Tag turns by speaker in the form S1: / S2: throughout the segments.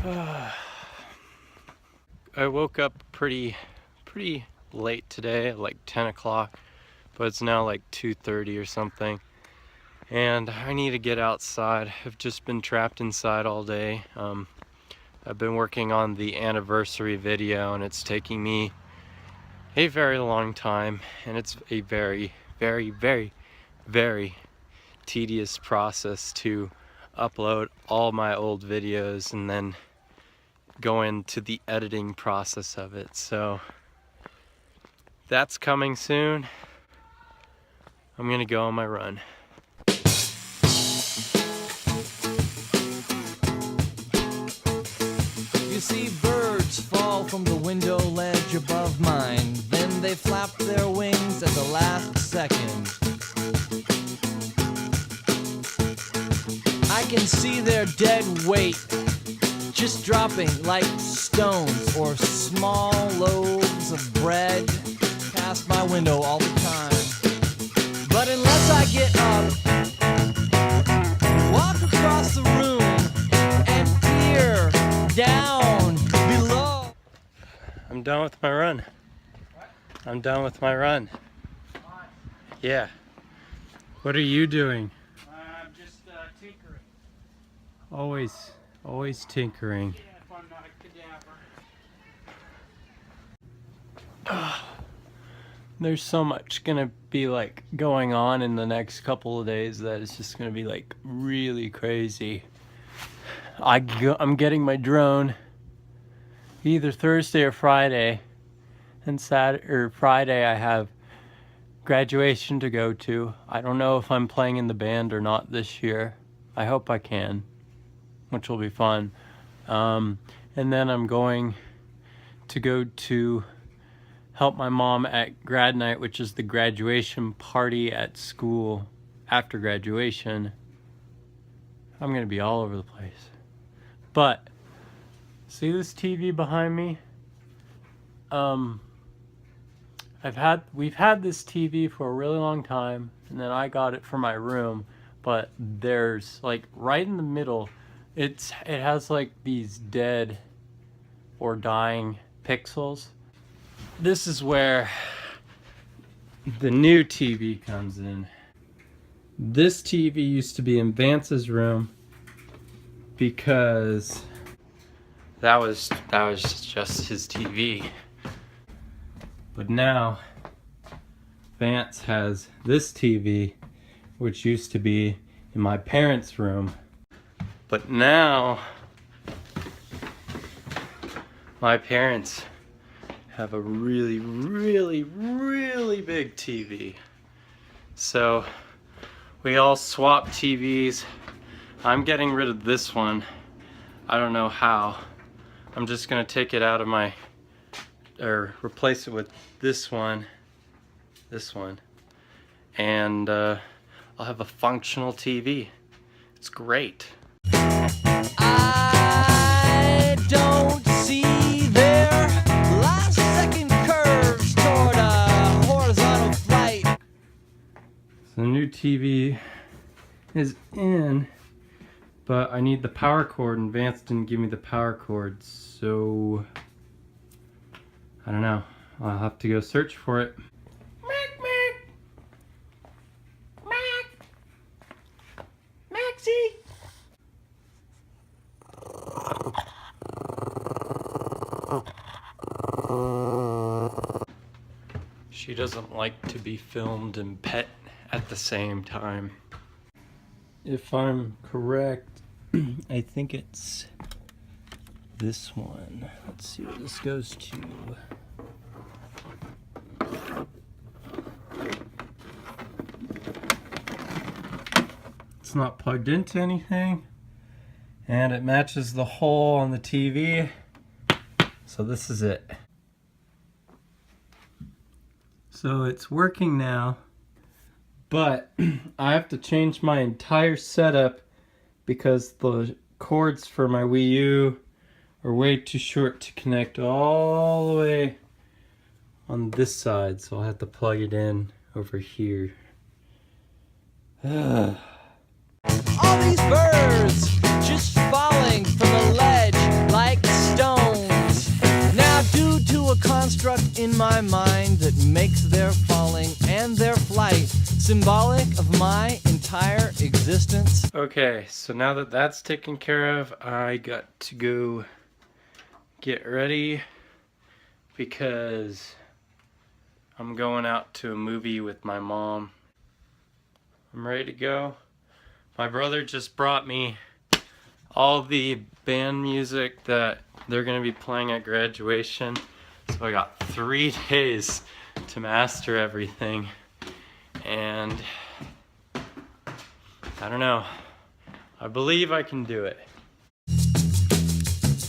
S1: I woke up pretty late today, like 10 o'clock, but it's now like 2:30 or something. And I need to get outside. I've just been trapped inside all day. I've been working on the anniversary video and it's taking me a very long time, and it's a very tedious process to upload all my old videos and then go into the editing process of it. So that's coming soon. I'm gonna go on my run.
S2: You see birds fall from the window ledge above mine. Then they flap their wings at the last second. I can see their dead weight just dropping like stones or small loaves of bread past my window all the time. But unless I get up, walk across the room and peer down below.
S1: I'm done with my run.
S2: What?
S1: I'm done with my run.
S2: Why?
S1: Yeah. What are you doing?
S2: I'm just tinkering.
S1: Always tinkering.
S2: Yeah, if I'm not a cadaver.
S1: There's so much gonna be like going on in the next couple of days that it's just gonna be like really crazy. I'm getting my drone either Thursday or Friday, and Friday I have graduation to go to. I don't know if I'm playing in the band or not this year. I hope I can, which will be fun. And then I'm going to go to help my mom at grad night, which is the graduation party at school after graduation. I'm gonna be all over the place. But see this TV behind me? We've had this TV for a really long time, and then I got it for my room, but there's like right in the middle, it has like these dead or dying pixels. This is where the new TV comes in. This TV used to be in Vance's room because that was just his TV. But now Vance has this TV, which used to be in my parents' room. But now my parents have a really big TV. So we all swap TVs. I'm getting rid of this one. I don't know how. I'm just gonna take it out of my, or replace it with this one, and I'll have a functional TV. It's great.
S2: I don't see their last second curves toward a horizontal flight.
S1: So the new TV is in, but I need the power cord, and Vance didn't give me the power cord, so I don't know. I'll have to go search for it.
S2: Maxie!
S1: She doesn't like to be filmed and pet at the same time. If I'm correct, I think it's this one. Let's see what this goes to. It's not plugged into anything, and it matches the hole on the TV. So this is it. So it's working now, but I have to change my entire setup because the cords for my Wii U are way too short to connect all the way on this side, so I'll have to plug it in over here.
S2: All these birds just falling from the ledge like symbolic of my entire existence.
S1: Okay, so now that that's taken care of, I got to go get ready because I'm going out to a movie with my mom. I'm ready to go. My brother just brought me all the band music that they're going to be playing at graduation. So I got 3 days to master everything. And I don't know. I believe I can do it.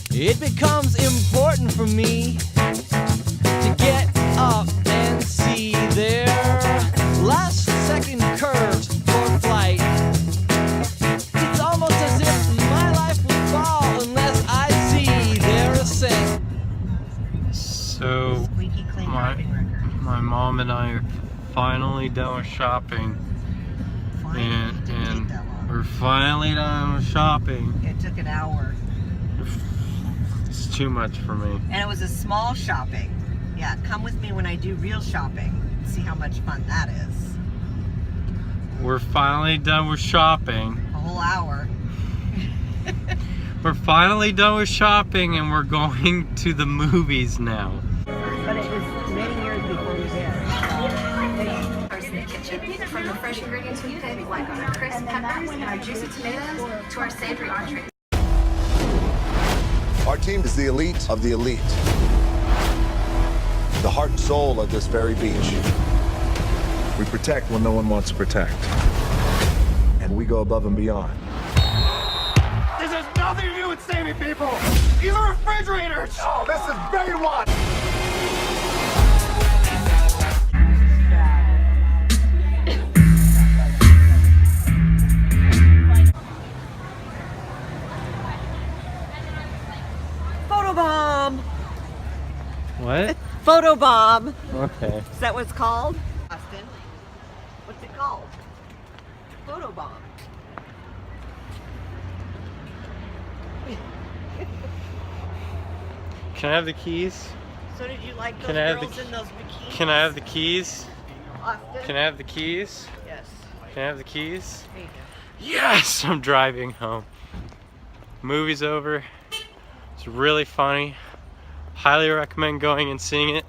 S2: It becomes important for me to get up and see their last second curves for flight. It's almost as if my life would fall unless I see their ascent.
S1: So my mom and I are finally done with shopping. And we're finally done with shopping.
S3: It took an hour.
S1: It's too much for me.
S3: And it was a small shopping. Yeah, come with me when I do real shopping. See how much fun that is.
S1: We're finally done with shopping.
S3: A whole hour.
S1: We're finally done with shopping and we're going to the movies now.
S3: But it was many years before we did.
S4: In the kitchen, from the fresh ingredients we pick, like our crisp peppers and our juicy tomatoes, to our savory entrees.
S5: Our team is the elite of the elite. The heart and soul of this very beach. We protect when no one wants to protect. And we go above and beyond.
S6: This has nothing to do with saving people! These are refrigerators!
S5: Oh, this is Bay 1!
S3: Photobomb!
S1: What?
S3: Photobomb!
S1: Okay.
S3: Is that what it's called? Austin, what's it called? Photobomb.
S1: Can I have the keys?
S3: So did you like those
S1: Can I have
S3: girls
S1: the-
S3: in those bikinis?
S1: Can I have the keys?
S3: Austin?
S1: Can I have the keys?
S3: Yes.
S1: Can I have the keys?
S3: There you go.
S1: Yes! I'm driving home. Movie's over. It's really funny. Highly recommend going and seeing it.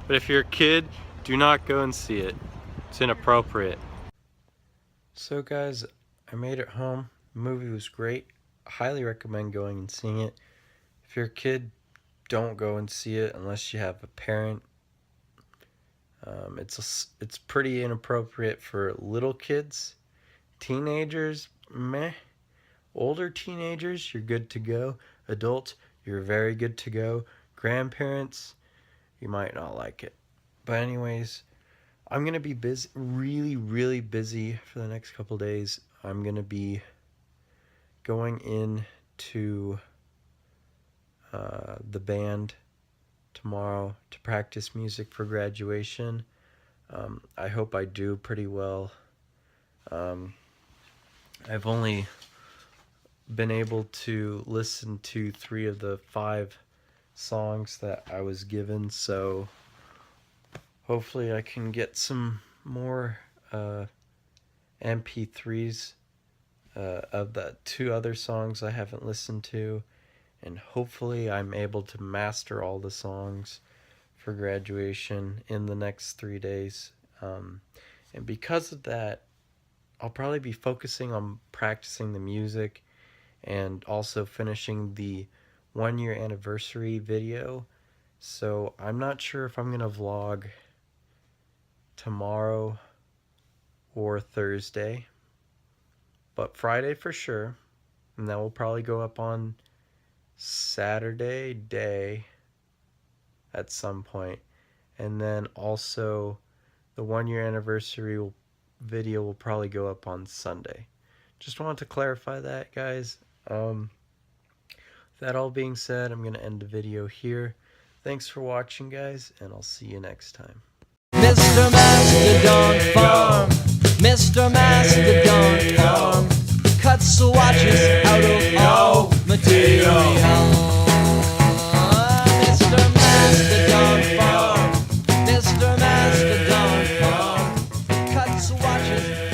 S1: But if you're a kid, do not go and see it. It's inappropriate. So guys, I made it home. The movie was great. Highly recommend going and seeing it. If you're a kid, don't go and see it unless you have a parent. It's pretty inappropriate for little kids. Teenagers, meh. Older teenagers, you're good to go. Adults, you're very good to go. Grandparents, you might not like it. But anyways, I'm going to be busy, really busy for the next couple days. I'm going to be going into the band tomorrow to practice music for graduation. I hope I do pretty well. I've only been able to listen to 3 of the 5 songs that I was given, so hopefully I can get some more MP3s of the 2 other songs I haven't listened to, and hopefully I'm able to master all the songs for graduation in the next 3 days. And because of that, I'll probably be focusing on practicing the music and also finishing the 1-year anniversary video. So I'm not sure if I'm gonna vlog tomorrow or Thursday, but Friday for sure, and that will probably go up on Saturday day at some point. And then also the 1-year anniversary video will probably go up on Sunday. Just wanted to clarify that, guys. With that all being said, I'm gonna end the video here. Thanks for watching, guys, and I'll see you next time.
S2: Mr. Mastodon Farm, Mr. Mastodon Farm, cuts the watches out of all material. Mr. Mastodon Farm, Mr. Mastodon Farm, cuts the watches Bye.